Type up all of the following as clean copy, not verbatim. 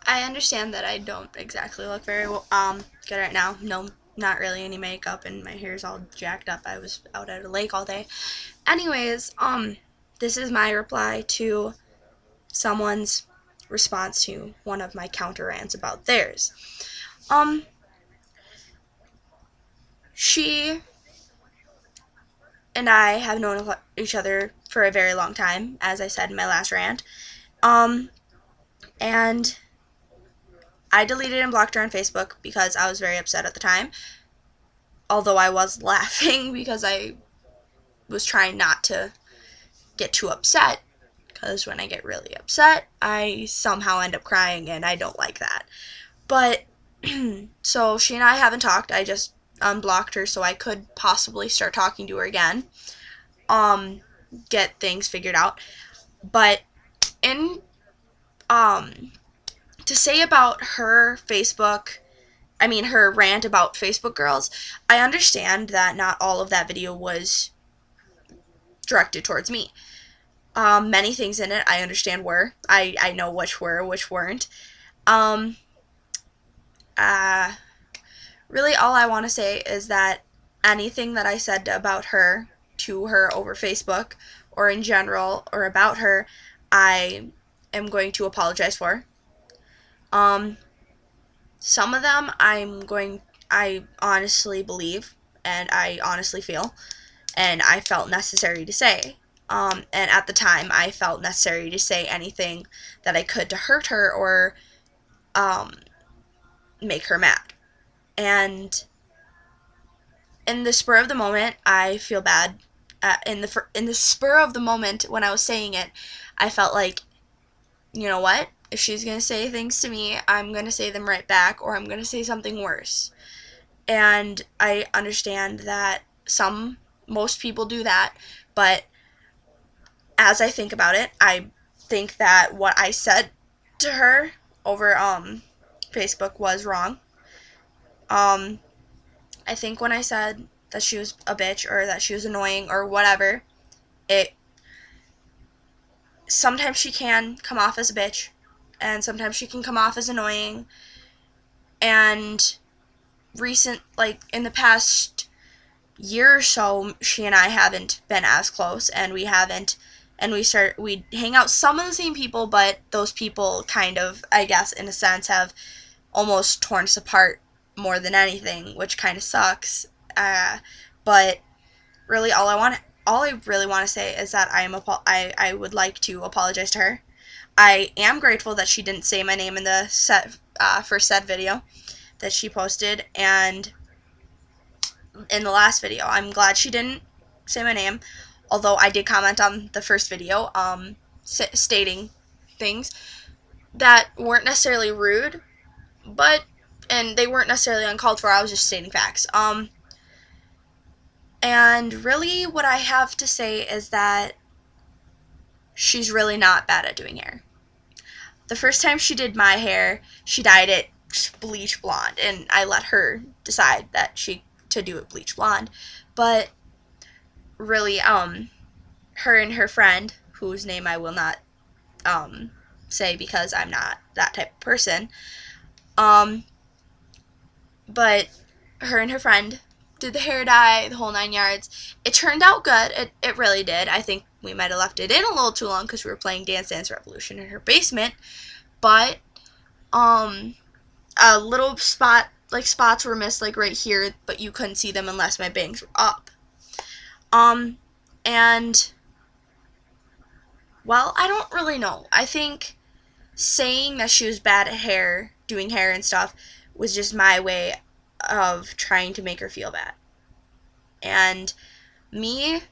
I understand that I don't exactly look very good right now. No, not really any makeup, and my hair's all jacked up. I was out at a lake all day. Anyways, this is my reply to someone's response to one of my counter rants about theirs. Um, she and I have known each other for a very long time, as I said in my last rant. Um, and I deleted and blocked her on Facebook because I was very upset at the time. Although I was laughing because I was trying not to get too upset. Because when I get really upset, I somehow end up crying, and I don't like that. But, so she and I haven't talked. I just unblocked her so I could possibly start talking to her again. Get things figured out. But, in, to say about her her rant about Facebook girls, I understand that not all of that video was directed towards me. Many things in it I understand were. I know which were, which weren't. Um, uh, Really, all I want to say is that anything that I said about her to her over Facebook or in general or about her, I am going to apologize for. Um, some of them I honestly believe and I honestly feel and I felt necessary to say. And at the time, I felt necessary to say anything that I could to hurt her or um, make her mad. And in the spur of the moment, I feel bad. In the spur of the moment when I was saying it, I felt like, you know what? If she's gonna say things to me, I'm gonna say them right back, or I'm gonna say something worse. And I understand that most people do that, but as I think about it, I think that what I said to her over Facebook was wrong. Um, I think when I said that she was a bitch or that she was annoying or whatever, it sometimes she can come off as a bitch and sometimes she can come off as annoying. And in the past year or so, she and I haven't been as close, and we hang out some of the same people, but those people kind of, I guess in a sense, have almost torn us apart more than anything, which kind of sucks. But really, all I really want to say is that I would like to apologize to her. I am grateful that she didn't say my name in the first set video that she posted, and in the last video. I'm glad she didn't say my name, although I did comment on the first video, stating things that weren't necessarily rude, and they weren't necessarily uncalled for. I was just stating facts. And really, what I have to say is that she's really not bad at doing hair. The first time she did my hair, she dyed it bleach blonde, and I let her decide to do it bleach blonde. But really, her and her friend, whose name I will not say because I'm not that type of person, um, but her and her friend did the hair dye, the whole 9 yards. It turned out good. It really did. I think we might have left it in a little too long because we were playing Dance Dance Revolution in her basement. But a little spots were missed, like right here, but you couldn't see them unless my bangs were up. And well, I don't really know. I think saying that she was bad at doing hair and stuff, was just my way of trying to make her feel bad. And me,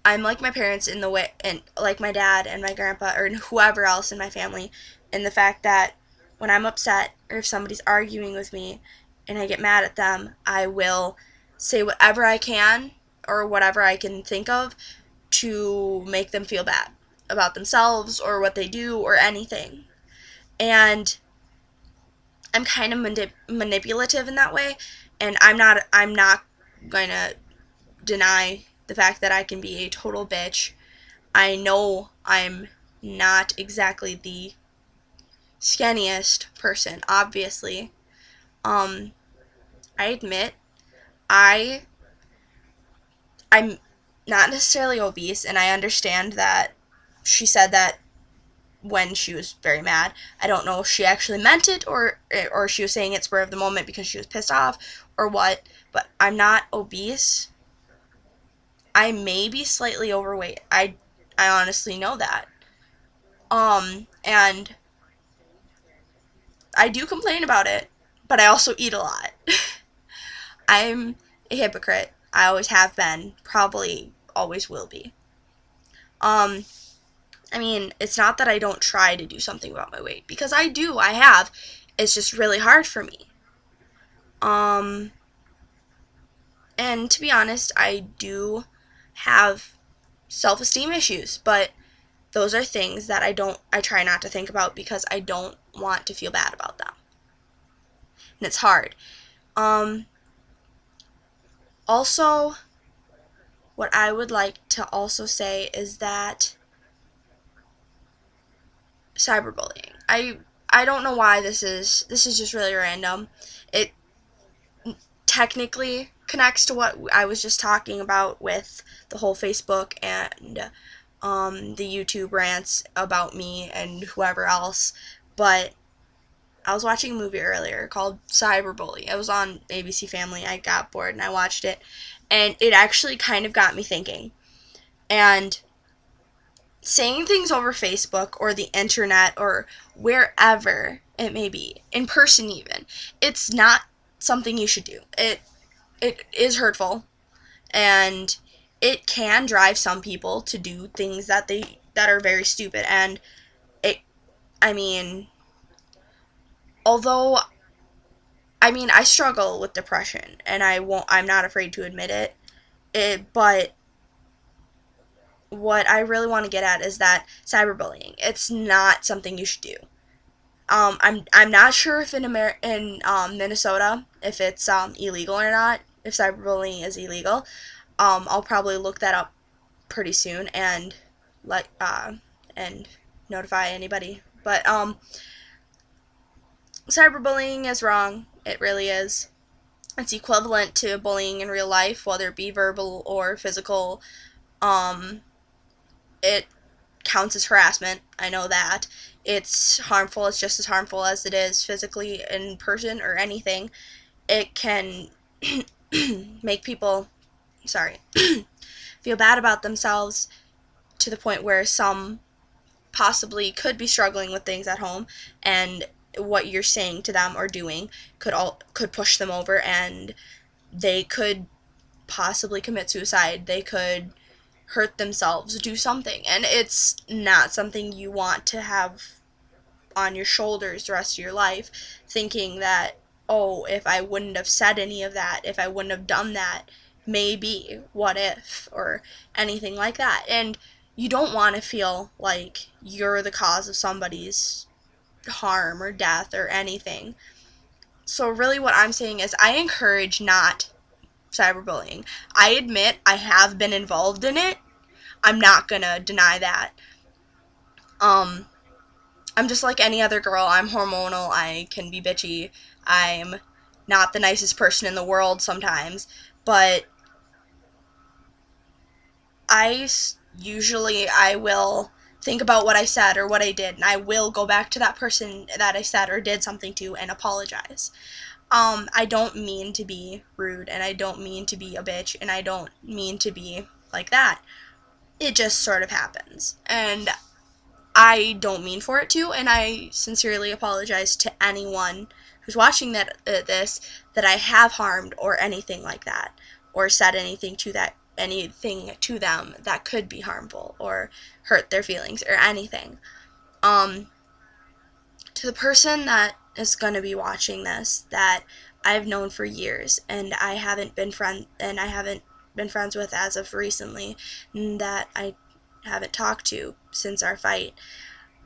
I'm like my parents in the way, and like my dad and my grandpa, or whoever else in my family, in the fact that when I'm upset, or if somebody's arguing with me, and I get mad at them, I will say whatever I can, or whatever I can think of, to make them feel bad about themselves, or what they do, or anything. And I'm kind of manipulative in that way, and I'm not going to deny the fact that I can be a total bitch. I know I'm not exactly the skinniest person, obviously. I admit I I'm not necessarily obese, and I understand that she said that when she was very mad. I don't know if she actually meant it, or she was saying it spur of the moment because she was pissed off or what, but I'm not obese. I may be slightly overweight. I honestly know that. And I do complain about it, but I also eat a lot. I'm a hypocrite. I always have been, probably always will be. Um, I mean, it's not that I don't try to do something about my weight, because I do, I have. It's just really hard for me. Um, and to be honest, I do have self-esteem issues, but those are things that I try not to think about because I don't want to feel bad about them. And it's hard. Um, Also, what I would like to also say is that cyberbullying. I don't know why this is just really random. It technically connects to what I was just talking about with the whole Facebook and the YouTube rants about me and whoever else, but I was watching a movie earlier called Cyberbully. It was on ABC Family. I got bored and I watched it, and it actually kind of got me thinking. And saying things over Facebook or the internet or wherever it may be, in person even, it's not something you should do. It is hurtful, and it can drive some people to do things that are very stupid. And it I mean, although I struggle with depression, and I'm not afraid to admit it. But what I really want to get at is that cyberbullying, it's not something you should do. I'm not sure if in Minnesota, if it's illegal or not, if cyberbullying is illegal. I'll probably look that up pretty soon and let and notify anybody. But cyberbullying is wrong. It really is. It's equivalent to bullying in real life, whether it be verbal or physical. Um, it counts as harassment. I know that. It's harmful. It's just as harmful as it is physically in person or anything. It can make people, sorry, feel bad about themselves to the point where some possibly could be struggling with things at home, and what you're saying to them or doing could push them over, and they could possibly commit suicide. They could hurt themselves, do something, and it's not something you want to have on your shoulders the rest of your life, thinking that, oh, if I wouldn't have said any of that, if I wouldn't have done that, maybe, what if, or anything like that. And you don't want to feel like you're the cause of somebody's harm or death or anything. So really what I'm saying is I encourage not cyberbullying. I admit I have been involved in it. I'm not gonna deny that. Um, I'm just like any other girl. I'm hormonal. I can be bitchy. I'm not the nicest person in the world sometimes, but I usually I will think about what I said or what I did, and I will go back to that person that I said or did something to and apologize. I don't mean to be rude, and I don't mean to be a bitch, and I don't mean to be like that. It just sort of happens, and I don't mean for it to, and I sincerely apologize to anyone who's watching this that I have harmed or anything like that, or said anything to them that could be harmful or hurt their feelings or anything. Um, to the person that is gonna be watching this that I've known for years and I haven't been friends with as of recently, and that I haven't talked to since our fight,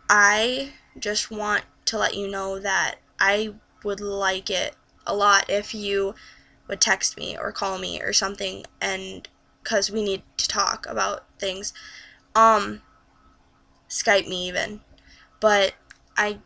I just want to let you know that I would like it a lot if you would text me or call me or something, and because we need to talk about things. Skype me even. But I